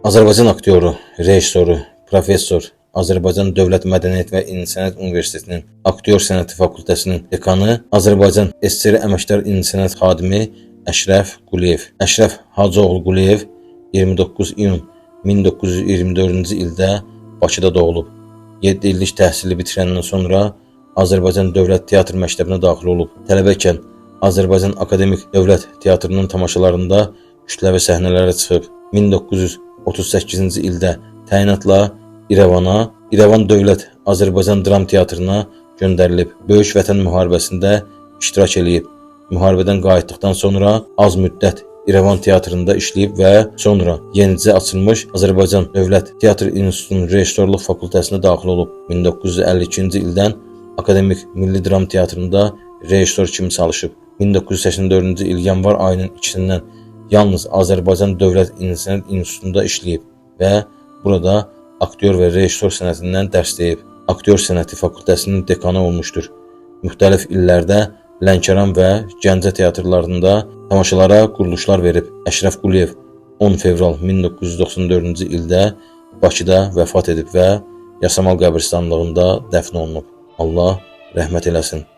Azərbaycan aktyoru, rejissoru, professor, Azərbaycan Dövlət Mədəniyyət və İncəsənət Universitetinin Aktyor Sənəti Fakültəsinin dekanı, Azərbaycan SSR Əməkdar İncəsənət xadimi Əşrəf Quliyev. Əşrəf Hacıoğlu Quliyev 29 iyun 1924-cü ildə Bakıda doğulub. 7 illik təhsili bitirəndən sonra Azərbaycan Dövlət Teatr Məktəbinə daxil olub. Tələbəkən Azərbaycan Akademik Dövlət Teatrının tamaşalarında kütləvi səhnələrə çıxıb. 1938-ci ildə təyinatla İrəvan Dövlət Azərbaycan Dram Teatrına göndərilib. Böyük Vətən müharibəsində iştirak eləyib. Müharibədən qayıtdıqdan sonra az müddət İrəvan Teatrında işləyib və sonra yenicə açılmış Azərbaycan Dövlət Teatr İnstitutunun Rejissorluq Fakültəsinə daxil olub. 1952-ci ildən Akademik Milli Dram Teatrında rejissor kimi çalışıb. 1984-cü il yanvar ayının 2-sindən yalnız Azərbaycan Dövlət İncəsənət İnstitutunda işləyib və burada aktyor və rejissor sənətindən dərs deyib. Aktyor Sənəti Fakültəsinin dekanı olmuşdur. Müxtəlif illərdə Lənkəran və Gəncə teatrlarında tamaşalara quruluşlar verib. Əşrəf Quliyev 10 fevral 1994-cü ildə Bakıda vəfat edib və Yasamal qəbirstanlığında dəfn olunub. Allah rəhmət eləsin.